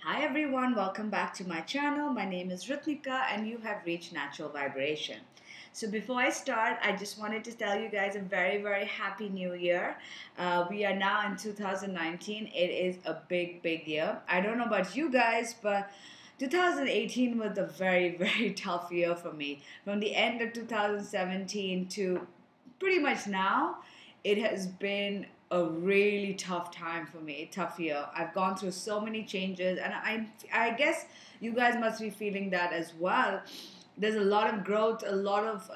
Hi everyone, welcome back to my channel. My name is Rithnika and you have reached Natural Vibration. So before I start, I just wanted to tell you guys a very happy new year. We are now in 2019. It is a big year. I don't know about you guys, but 2018 was a very tough year for me. From the end of 2017 to pretty much now, it has been a really tough time for me, tough year. I've gone through so many changes, and I guess you guys must be feeling that as well. There's a lot of growth, a lot of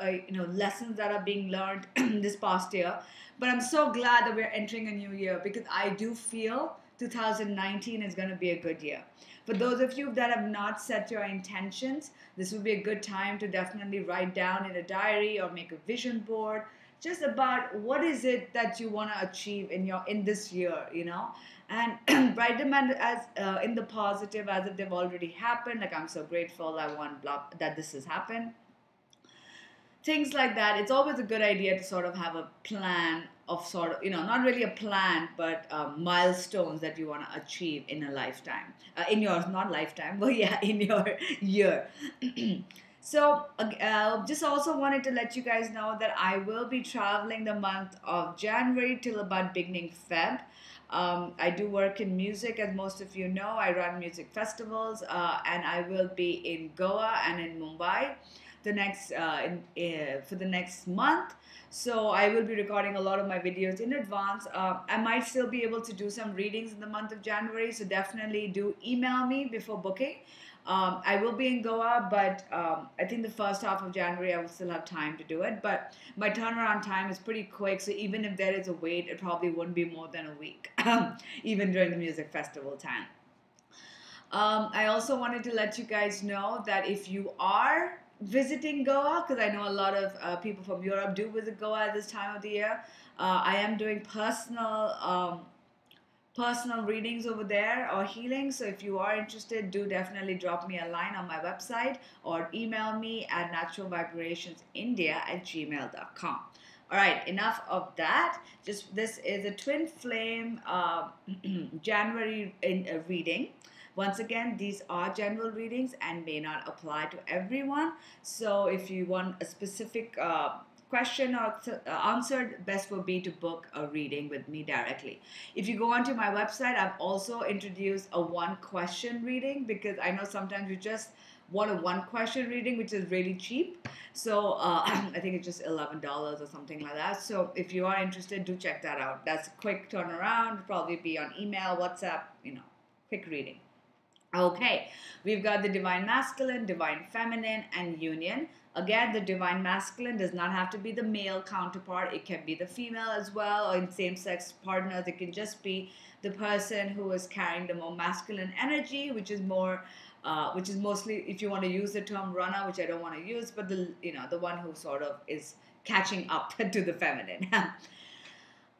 lessons that are being learned this past year. But I'm so glad that we're entering a new year because I do feel 2019 is going to be a good year. For those of you that have not set your intentions, this would be a good time to definitely write down in a diary or make a vision board just about what is it that you want to achieve in this year, and write them as in the positive as if they've already happened. Like, I'm so grateful I want that this has happened, things like that. It's always a good idea to sort of have a plan of sort of, not really a plan, but milestones that you want to achieve in a lifetime, in your, not lifetime, but yeah, in your year. So, just also wanted to let you guys know that I will be traveling the month of January till about beginning Feb. I do work in music, as most of you know. I run music festivals, and I will be in Goa and in Mumbai for the next month. So I will be recording a lot of my videos in advance. I might still be able to do some readings in the month of January, so definitely do email me before booking. I will be in Goa, but I think the first half of January I will still have time to do it. But my turnaround time is pretty quick, so even if there is a wait, it probably wouldn't be more than a week, even during the music festival time. I also wanted to let you guys know that if you are visiting Goa, because I know a lot of people from Europe do visit Goa at this time of the year, I am doing personal readings over there or healing. So if you are interested, do definitely drop me a line on my website or email me at naturalvibrationsindia@gmail.com. All right, enough of that. Just this is a twin flame January reading. Once again, these are general readings and may not apply to everyone. So if you want a specific question or answered, best would be to book a reading with me directly. If you go onto my website, I've also introduced a one question reading because I know sometimes you just want a one question reading, which is really cheap. So I think it's just $11 or something like that. So if you are interested, do check that out. That's a quick turnaround. Probably be on email, WhatsApp, quick reading. Okay, we've got the divine masculine, divine feminine, and union. Again, the divine masculine does not have to be the male counterpart. It can be the female as well, or in same-sex partners. It can just be the person who is carrying the more masculine energy, which is mostly, if you want to use the term runner, which I don't want to use, but the one who sort of is catching up to the feminine.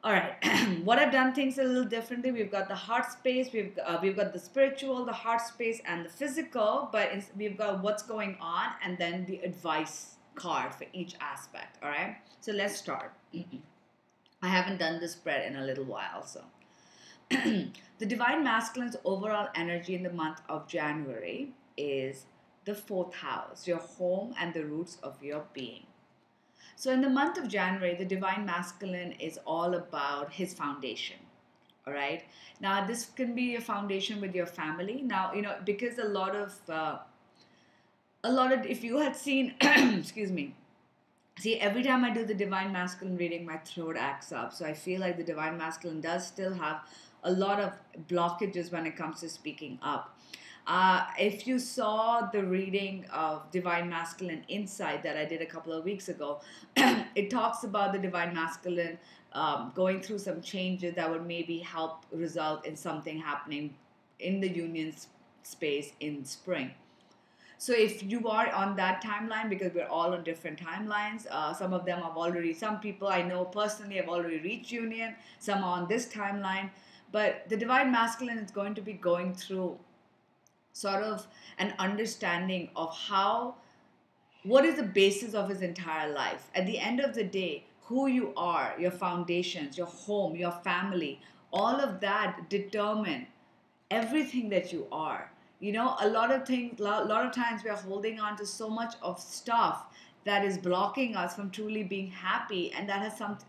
All right, what I've done things a little differently. We've got the heart space, we've got the spiritual, the heart space, and the physical, but we've got what's going on, and then the advice card for each aspect. All right, so let's start. I haven't done this spread in a little while, so. The divine masculine's overall energy in the month of January is the fourth house, your home and the roots of your being. So in the month of January, the divine masculine is all about his foundation. All right. Now, this can be a foundation with your family. Now, because a lot of, if you had seen, excuse me, see, every time I do the divine masculine reading, my throat acts up. So I feel like the divine masculine does still have a lot of blockages when it comes to speaking up. If you saw the reading of Divine Masculine Insight that I did a couple of weeks ago, it talks about the Divine Masculine going through some changes that would maybe help result in something happening in the union space in spring. So if you are on that timeline, because we're all on different timelines, some people I know personally have already reached union, some are on this timeline, but the Divine Masculine is going to be going through sort of an understanding of what is the basis of his entire life. At the end of the day, who you are, your foundations, your home, your family, all of that determine everything that you are. You know, a lot of things, lot of times we are holding on to so much of stuff that is blocking us from truly being happy, and that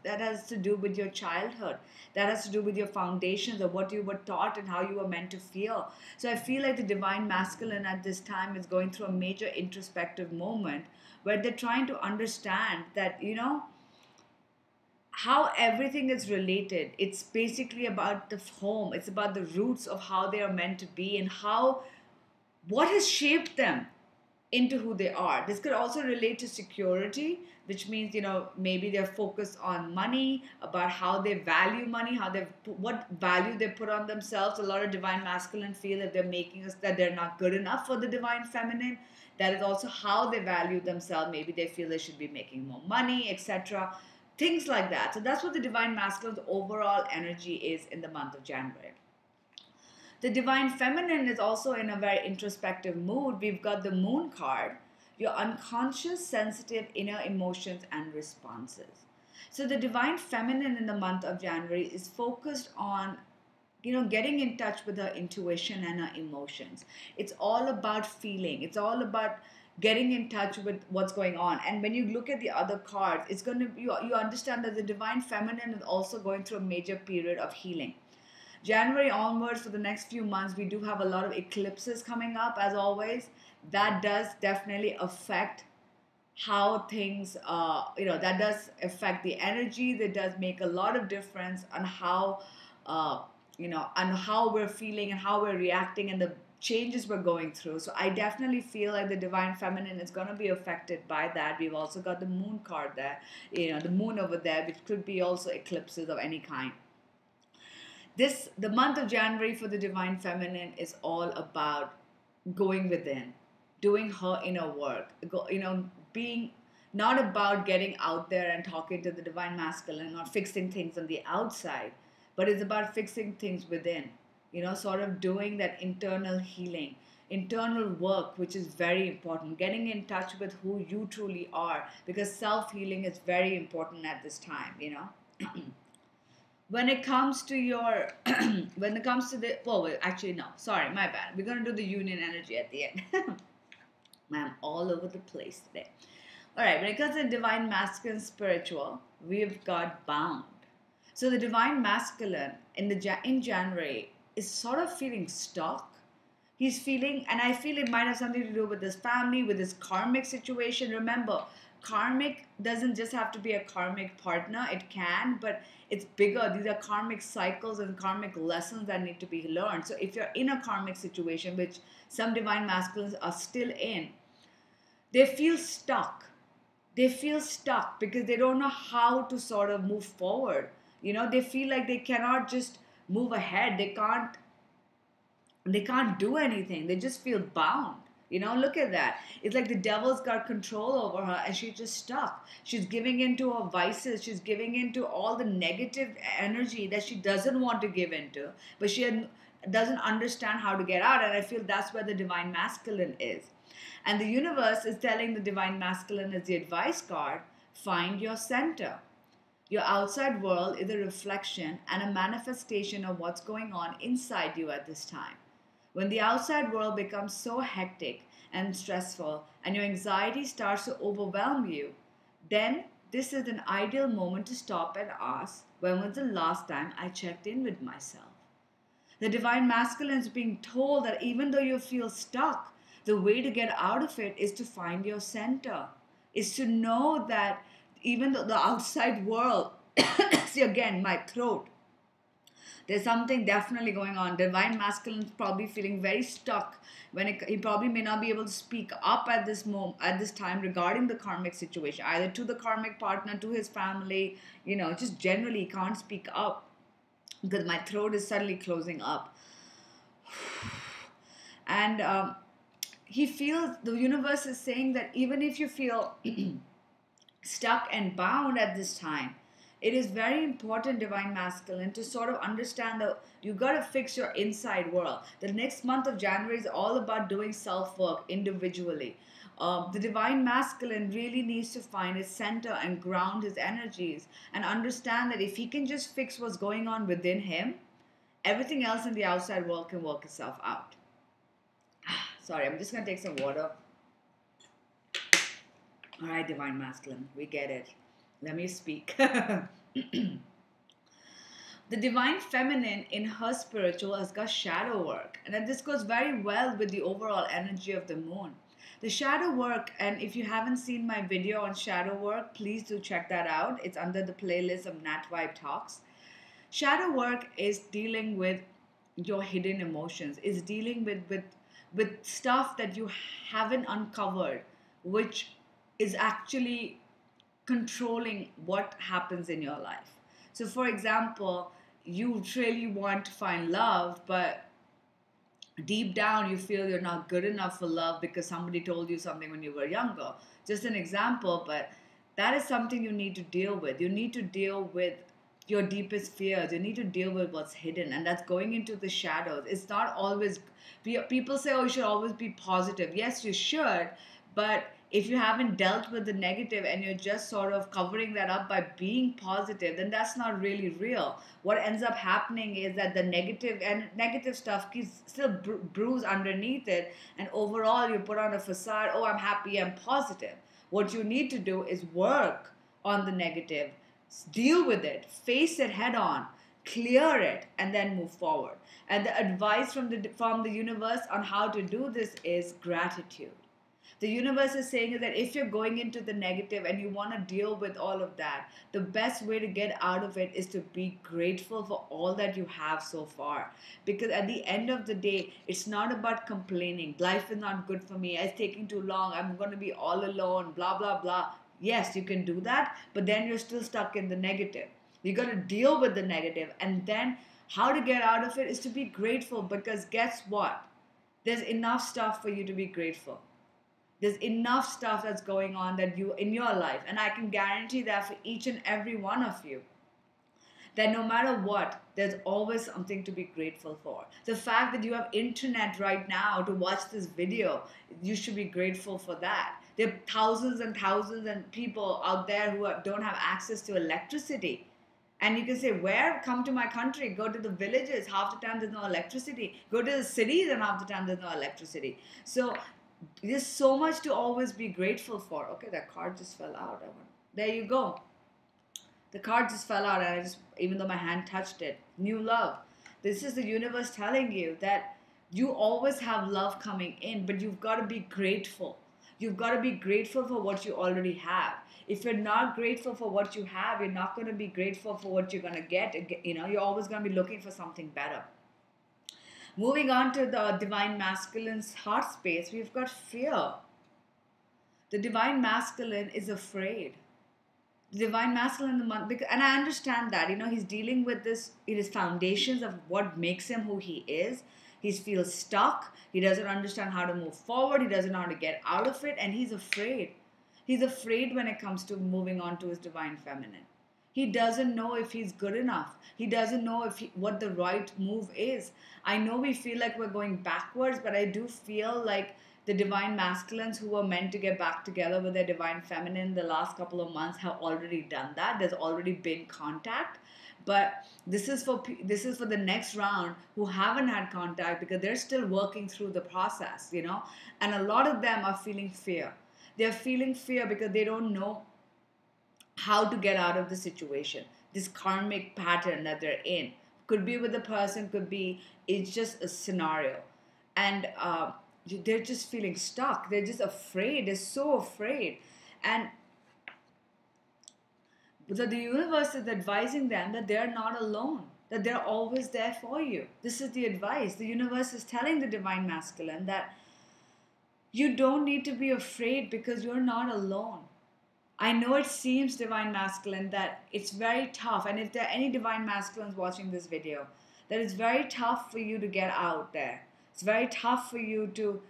has to do with your childhood, that has to do with your foundations of what you were taught and how you were meant to feel. So I feel like the divine masculine at this time is going through a major introspective moment where they're trying to understand that, you know, how everything is related. It's basically about the home, it's about the roots of how they are meant to be, and how what has shaped them into who they are. This could also relate to security, which means, you know, maybe they're focused on money, about how they value money, how they, what value they put on themselves. A lot of divine masculine feel that they're making us, that they're not good enough for the divine feminine. That is also how they value themselves. Maybe they feel they should be making more money, etc. Things like that. So that's what the divine masculine's overall energy is in the month of January. The divine feminine is also in a very introspective mood. We've got the moon card, your unconscious, sensitive inner emotions and responses. So the divine feminine in the month of January is focused on, you know, getting in touch with her intuition and her emotions. It's all about feeling. It's all about getting in touch with what's going on. And when you look at the other cards, it's going to, you understand that the divine feminine is also going through a major period of healing. January onwards, for the next few months, we do have a lot of eclipses coming up, as always. That does definitely affect how things, that does affect the energy. That does make a lot of difference on how, on how we're feeling and how we're reacting and the changes we're going through. So I definitely feel like the divine feminine is going to be affected by that. We've also got the moon card there, the moon over there, which could be also eclipses of any kind. The month of January for the divine feminine is all about going within, doing her inner work, being not about getting out there and talking to the divine masculine or fixing things on the outside, but it's about fixing things within, sort of doing that internal healing, internal work, which is very important, getting in touch with who you truly are, because self-healing is very important at this time. When it comes to your when it comes to the, well, actually no, sorry, my bad, we're going to do the union energy at the end. I'm all over the place today. All right, when it comes to divine masculine spiritual, we've got bound. So the divine masculine in January is sort of feeling stuck. He's feeling, and I feel it might have something to do with his family, with his karmic situation. Remember, karmic doesn't just have to be a karmic partner. It can, but it's bigger. These are karmic cycles and karmic lessons that need to be learned. So if you're in a karmic situation, which some divine masculines are still in, they feel stuck. They feel stuck because they don't know how to sort of move forward. They feel like they cannot just move ahead. They can't do anything. They just feel bound. Look at that. It's like the devil's got control over her and she's just stuck. She's giving into her vices. She's giving into all the negative energy that she doesn't want to give into, but she doesn't understand how to get out. And I feel that's where the divine masculine is. And the universe is telling the divine masculine as the advice card, find your center. Your outside world is a reflection and a manifestation of what's going on inside you at this time. When the outside world becomes so hectic and stressful and your anxiety starts to overwhelm you, then this is an ideal moment to stop and ask, when was the last time I checked in with myself? The divine masculine is being told that even though you feel stuck, the way to get out of it is to find your center, is to know that even though the outside world, see again, my throat, there's something definitely going on. Divine masculine is probably feeling very stuck he probably may not be able to speak up at this time regarding the karmic situation, either to the karmic partner, to his family, just generally he can't speak up because my throat is suddenly closing up. And he feels, the universe is saying that even if you feel stuck and bound at this time, it is very important, divine masculine, to sort of understand that you got to fix your inside world. The next month of January is all about doing self-work individually. The divine masculine really needs to find his center and ground his energies and understand that if he can just fix what's going on within him, everything else in the outside world can work itself out. Sorry, I'm just going to take some water. All right, Divine Masculine, we get it. Let me speak. The Divine Feminine in her spiritual has got shadow work. And this goes very well with the overall energy of the moon. The shadow work, and if you haven't seen my video on shadow work, please do check that out. It's under the playlist of Nat Vibe Talks. Shadow work is dealing with your hidden emotions, is dealing with stuff that you haven't uncovered, which is actually controlling what happens in your life. So, for example, you really want to find love, but deep down you feel you're not good enough for love because somebody told you something when you were younger. Just an example, but that is something you need to deal with. You need to deal with your deepest fears. You need to deal with what's hidden, and that's going into the shadows. It's not always, people say, oh, you should always be positive. Yes, you should, but if you haven't dealt with the negative and you're just sort of covering that up by being positive, then that's not really real. What ends up happening is that the negative stuff keeps still brews underneath it, and overall you put on a facade, oh, I'm happy, I'm positive. What you need to do is work on the negative, deal with it, face it head on, clear it, and then move forward. And the advice from the universe on how to do this is gratitude. The universe is saying that if you're going into the negative and you want to deal with all of that, the best way to get out of it is to be grateful for all that you have so far. Because at the end of the day, it's not about complaining. Life is not good for me. It's taking too long. I'm going to be all alone, blah, blah, blah. Yes, you can do that, but then you're still stuck in the negative. You got to deal with the negative, and then how to get out of it is to be grateful, because guess what? There's enough stuff for you to be grateful. There's enough stuff that's going on that you in your life, and I can guarantee that for each and every one of you, that no matter what, there's always something to be grateful for. The fact that you have internet right now to watch this video, you should be grateful for that. There are thousands and thousands of people out there who don't have access to electricity. And you can say, where? Come to my country. Go to the villages. Half the time there's no electricity. Go to the cities, and half the time there's no electricity. So there's so much to always be grateful for. Okay, that card just fell out. There you go. The card just fell out, and even though my hand touched it, new love. This is the universe telling you that you always have love coming in, but you've got to be grateful. You've got to be grateful for what you already have. If you're not grateful for what you have, you're not going to be grateful for what you're going to get. You're always going to be looking for something better. Moving on to the Divine Masculine's heart space, we've got fear. The Divine Masculine is afraid. The Divine Masculine, and I understand that, he's dealing with this in his foundations of what makes him who he is. He feels stuck. He doesn't understand how to move forward. He doesn't know how to get out of it, and he's afraid. He's afraid when it comes to moving on to his Divine Feminine. He doesn't know if he's good enough. He doesn't know what the right move is. I know we feel like we're going backwards, but I do feel like the Divine Masculines who were meant to get back together with their Divine Feminine the last couple of months have already done that. There's already been contact. But this is for the next round who haven't had contact, because they're still working through the process, And a lot of them are feeling fear. They're feeling fear because they don't know how to get out of the situation. This karmic pattern that they're in. Could be with the person, could be, it's just a scenario. And they're just feeling stuck. They're just afraid. They're so afraid. And so the universe is advising them that they're not alone, that they're always there for you. This is the advice. The universe is telling the Divine Masculine that you don't need to be afraid because you're not alone. I know it seems, Divine Masculine, that it's very tough. And if there are any Divine Masculines watching this video, that it's very tough for you to get out there. It's very tough for you to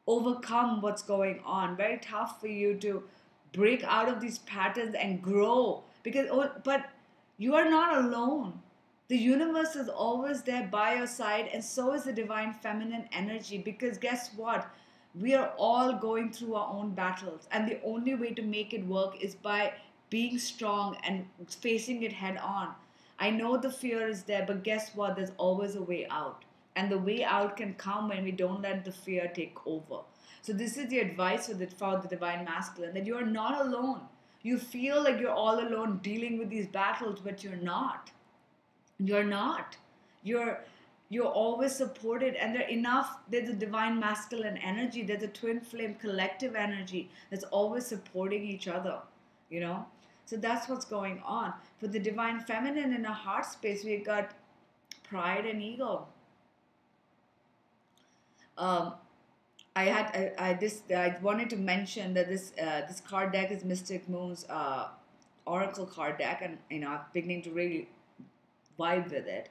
overcome what's going on. Very tough for you to break out of these patterns and grow. But you are not alone. The universe is always there by your side, and so is the Divine Feminine energy. Because guess what? We are all going through our own battles, and the only way to make it work is by being strong and facing it head on. I know the fear is there, but guess what? There's always a way out. And the way out can come when we don't let the fear take over. So this is the advice for the divine masculine, that you are not alone. You feel like you're all alone dealing with these battles, but you're not. You're not. You're you're always supported, and there's a divine masculine energy, there's a twin flame collective energy that's always supporting each other, you know. So that's what's going on. For the divine feminine in a heart space, we've got pride and ego. um, I wanted to mention that this card deck is Mystic Moon's Oracle card deck, and I'm beginning to really vibe with it.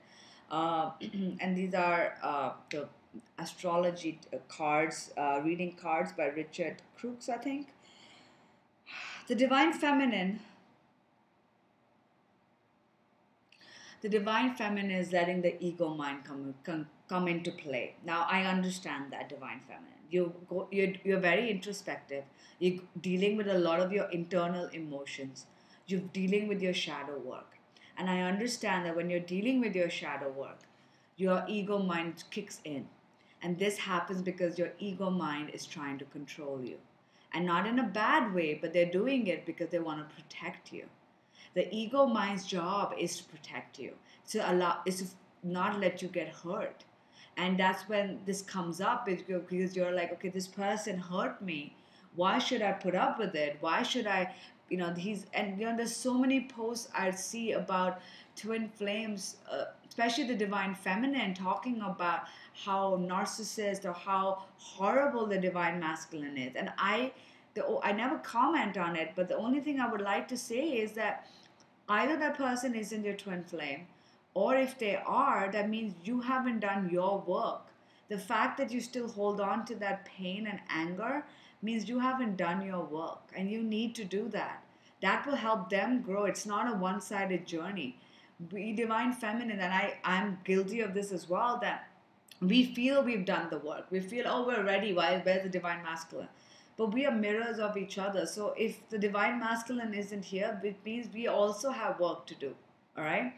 And these are the astrology cards, reading cards by Richard Crooks, I think. The divine feminine. The divine feminine is letting the ego mind come into play. Now I understand that, divine feminine. You're very introspective. You're dealing with a lot of your internal emotions. You're dealing with your shadow work. And I understand that when you're dealing with your shadow work, your ego mind kicks in. And this happens because your ego mind is trying to control you. And not in a bad way, but they're doing it because they want to protect you. The ego mind's job is to protect you, is to not let you get hurt. And that's when this comes up, because you're like, okay, this person hurt me. Why should I put up with it? Why should I, there's so many posts I see about twin flames, especially the divine feminine, talking about how narcissist or how horrible the divine masculine is. And I never comment on it, but the only thing I would like to say is that either that person is in your twin flame, or if they are, that means you haven't done your work. The fact that you still hold on to that pain and anger means you haven't done your work, and you need to do that. That will help them grow. It's not a one-sided journey. We divine feminine, and I'm guilty of this as well, that we feel we've done the work. We feel, oh, we're ready. Where's the divine masculine? But we are mirrors of each other. So if the divine masculine isn't here, it means we also have work to do. All right.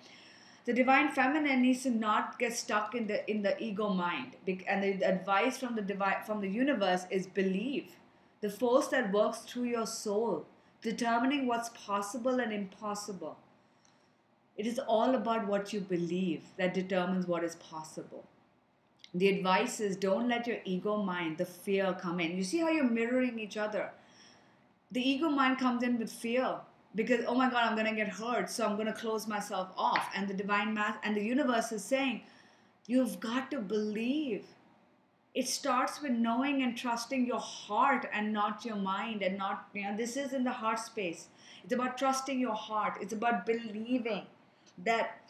The divine feminine needs to not get stuck in the ego mind. And the advice from the universe is believe. The force that works through your soul, determining what's possible and impossible. It is all about what you believe that determines what is possible. The advice is, don't let your ego mind, the fear, come in. You see how you're mirroring each other. The ego mind comes in with fear because, oh my God, I'm going to get hurt, so I'm going to close myself off. And the divine math and the universe is saying, you've got to believe. It starts with knowing and trusting your heart and not your mind, and not, this is in the heart space. It's about trusting your heart. It's about believing that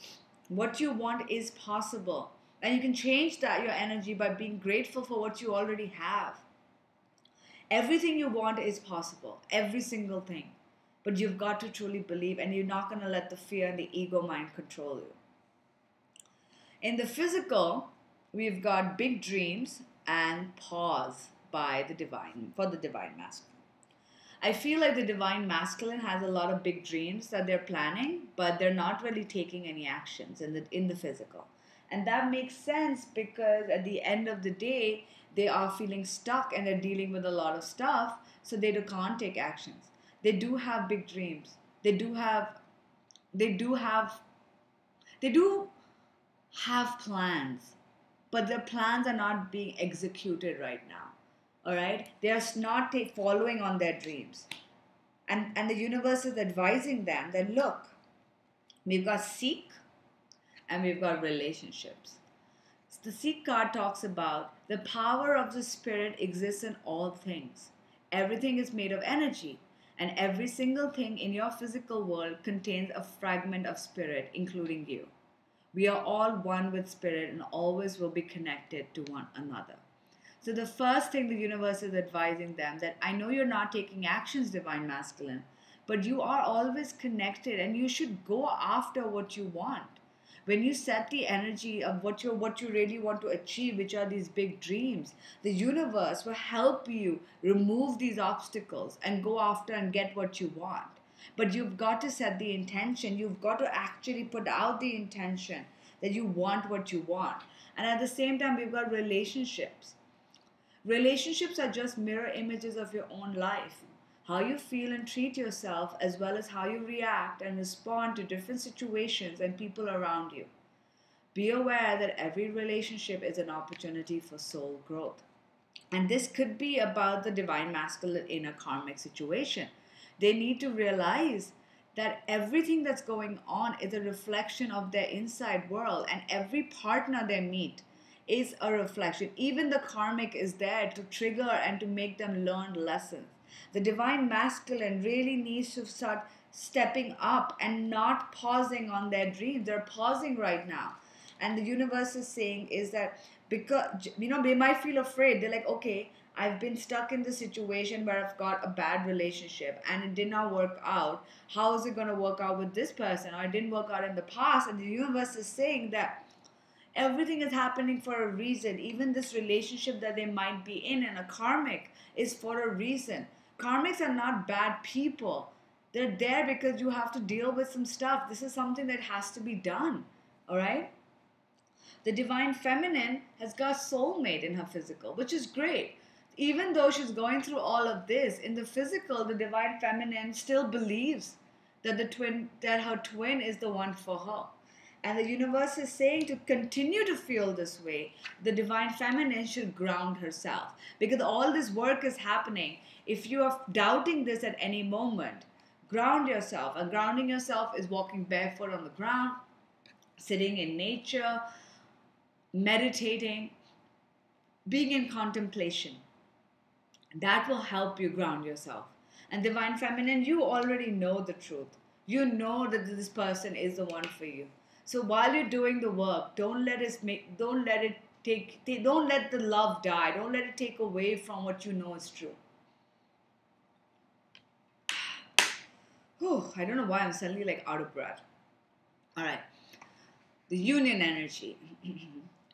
what you want is possible. And you can change your energy by being grateful for what you already have. Everything you want is possible. Every single thing. But you've got to truly believe, and you're not going to let the fear and the ego mind control you. In the physical, we've got big dreams and pause for the divine masculine. I feel like the divine masculine has a lot of big dreams that they're planning, but they're not really taking any actions in the physical. And that makes sense because at the end of the day, they are feeling stuck and they're dealing with a lot of stuff, so they can't take actions. They do have big dreams. They do have plans, but their plans are not being executed right now. All right? They are not following on their dreams. And the universe is advising them that, look, we've got seek, and we've got relationships. So the Seek card talks about the power of the spirit exists in all things. Everything is made of energy, and every single thing in your physical world contains a fragment of spirit, including you. We are all one with spirit and always will be connected to one another. So the first thing the universe is advising them, that I know you're not taking actions, divine masculine, but you are always connected, and you should go after what you want. When you set the energy of what you really want to achieve, which are these big dreams, the universe will help you remove these obstacles and go after and get what you want. But you've got to set the intention. You've got to actually put out the intention that you want what you want. And at the same time, we've got relationships. Relationships are just mirror images of your own life. How you feel and treat yourself, as well as how you react and respond to different situations and people around you. Be aware that every relationship is an opportunity for soul growth. And this could be about the divine masculine in a karmic situation. They need to realize that everything that's going on is a reflection of their inside world, and every partner they meet is a reflection. Even the karmic is there to trigger and to make them learn lessons. The divine masculine really needs to start stepping up and not pausing on their dreams. They're pausing right now. And the universe is saying is that, because they might feel afraid. They're like, okay, I've been stuck in the situation where I've got a bad relationship and it did not work out. How is it going to work out with this person? Or it didn't work out in the past. And the universe is saying that everything is happening for a reason. Even this relationship that they might be in a karmic is for a reason. Karmics are not bad people. They're there because you have to deal with some stuff. This is something that has to be done. All right? The divine feminine has got soulmate in her physical, which is great. Even though she's going through all of this, in the physical, the divine feminine still believes that her twin is the one for her. And the universe is saying to continue to feel this way, the divine feminine should ground herself. Because all this work is happening. If you are doubting this at any moment, ground yourself. And grounding yourself is walking barefoot on the ground, sitting in nature, meditating, being in contemplation. That will help you ground yourself. And divine feminine, you already know the truth. You know that this person is the one for you. So while you're doing the work, don't let the love die. Don't let it take away from what you know is true. I don't know why I'm suddenly like out of breath. All right. The union energy.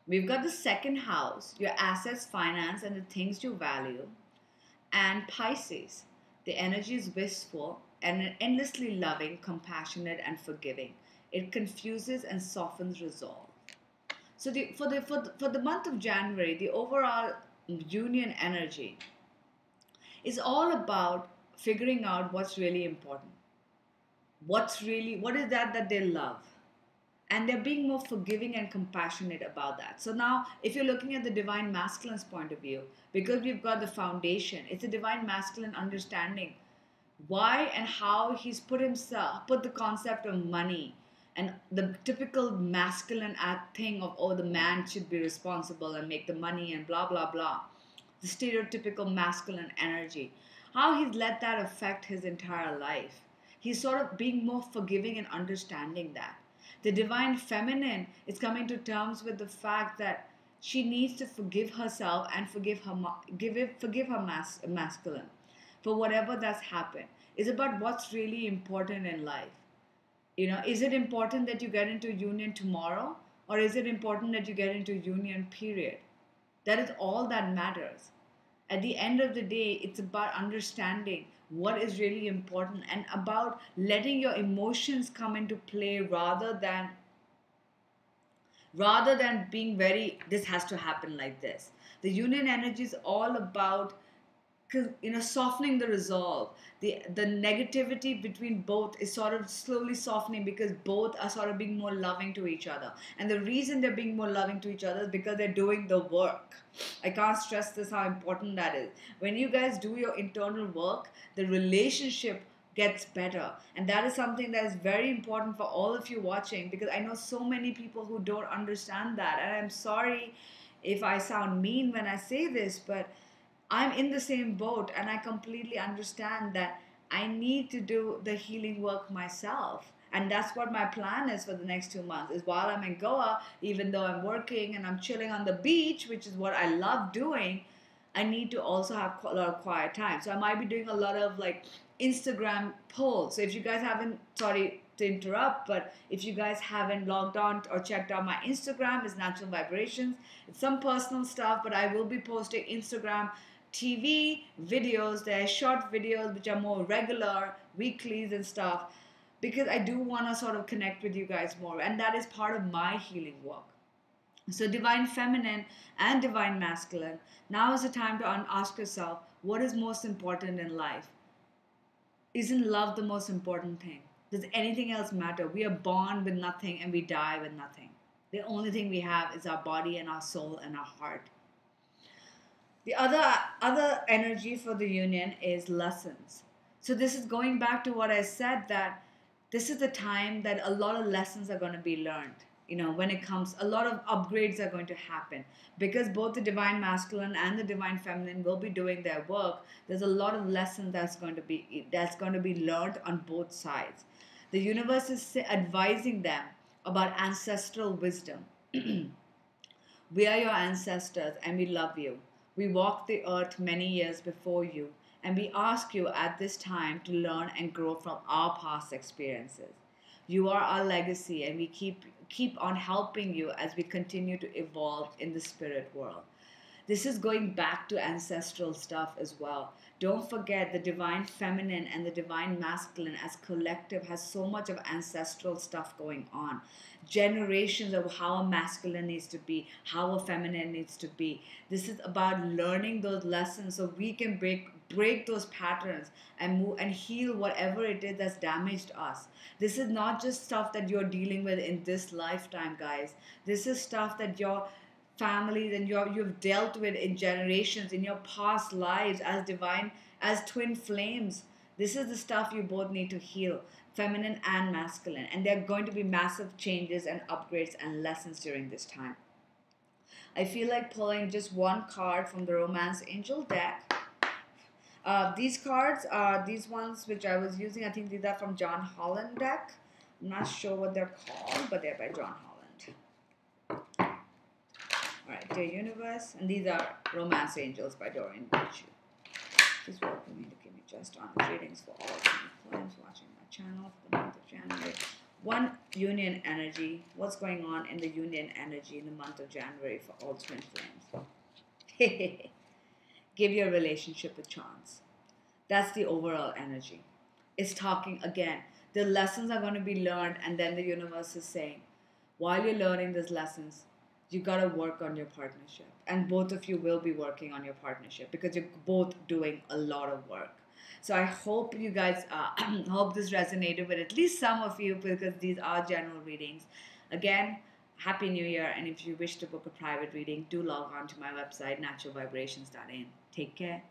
We've got the second house, your assets, finance, and the things you value. And Pisces, the energy is wistful and endlessly loving, compassionate, and forgiving. It confuses and softens resolve. So for the month of January, the overall union energy is all about figuring out what's really important. What is that they love? And they're being more forgiving and compassionate about that. So now, if you're looking at the divine masculine's point of view, because we've got the foundation, it's a divine masculine understanding why and how he's put the concept of money and the typical masculine thing of, oh, the man should be responsible and make the money and blah, blah, blah. The stereotypical masculine energy. How he's let that affect his entire life. He's sort of being more forgiving and understanding that. The divine feminine is coming to terms with the fact that she needs to forgive herself and forgive her masculine for whatever that's happened. It's about what's really important in life. Is it important that you get into union tomorrow, or is it important that you get into union, period? That is all that matters. At the end of the day, it's about understanding what is really important and about letting your emotions come into play rather than being very, this has to happen like this. The union energy is all about softening the resolve. The negativity between both is sort of slowly softening because both are sort of being more loving to each other. And the reason they're being more loving to each other is because they're doing the work. I can't stress this how important that is. When you guys do your internal work, the relationship gets better. And that is something that is very important for all of you watching, because I know so many people who don't understand that. And I'm sorry if I sound mean when I say this, but I'm in the same boat, and I completely understand that I need to do the healing work myself. And that's what my plan is for the next 2 months, is while I'm in Goa, even though I'm working and I'm chilling on the beach, which is what I love doing, I need to also have a lot of quiet time. So I might be doing a lot of like Instagram polls. So if you guys haven't, sorry to interrupt, but if you guys haven't logged on or checked out my Instagram, it's Natural Vibrations. It's some personal stuff, but I will be posting Instagram TV videos. They're short videos which are more regular, weeklies and stuff, because I do want to sort of connect with you guys more, and that is part of my healing work. So divine feminine and divine masculine, now is the time to ask yourself, what is most important in life? Isn't love the most important thing? Does anything else matter? We are born with nothing and we die with nothing. The only thing we have is our body and our soul and our heart. The other energy for the union is lessons. So this is going back to what I said, that this is the time that a lot of lessons are going to be learned. When it comes, a lot of upgrades are going to happen because both the divine masculine and the divine feminine will be doing their work. There's a lot of lessons that's going to be learned on both sides. The universe is advising them about ancestral wisdom. We are your ancestors and we love you. We walked the earth many years before you, and we ask you at this time to learn and grow from our past experiences. You are our legacy, and we keep on helping you as we continue to evolve in the spirit world. This is going back to ancestral stuff as well. Don't forget the divine feminine and the divine masculine as collective has so much of ancestral stuff going on. Generations of how a masculine needs to be, how a feminine needs to be. This is about learning those lessons so we can break those patterns and move and heal whatever it is that's damaged us. This is not just stuff that you're dealing with in this lifetime, guys. This is stuff that your families and you've dealt with in generations, in your past lives, as twin flames. This is the stuff you both need to heal, feminine and masculine, and there are going to be massive changes and upgrades and lessons during this time. I feel like pulling just one card from the Romance Angel deck. These cards are these ones which I was using. I think these are from John Holland deck. I'm not sure what they're called, but they're by John Holland. Alright, Dear Universe, and these are Romance Angels by Doreen Virtue. Please welcome me to give me just honest readings for all clients watching my channel for the month of January. One, union energy. What's going on in the union energy in the month of January for all twin flames? Give your relationship a chance. That's the overall energy. It's talking again. The lessons are going to be learned, and then the universe is saying, while you're learning these lessons, you got to work on your partnership. And both of you will be working on your partnership because you're both doing a lot of work. So I hope you guys, hope this resonated with at least some of you, because these are general readings. Again, Happy New Year. And if you wish to book a private reading, do log on to my website, naturalvibrations.in. Take care.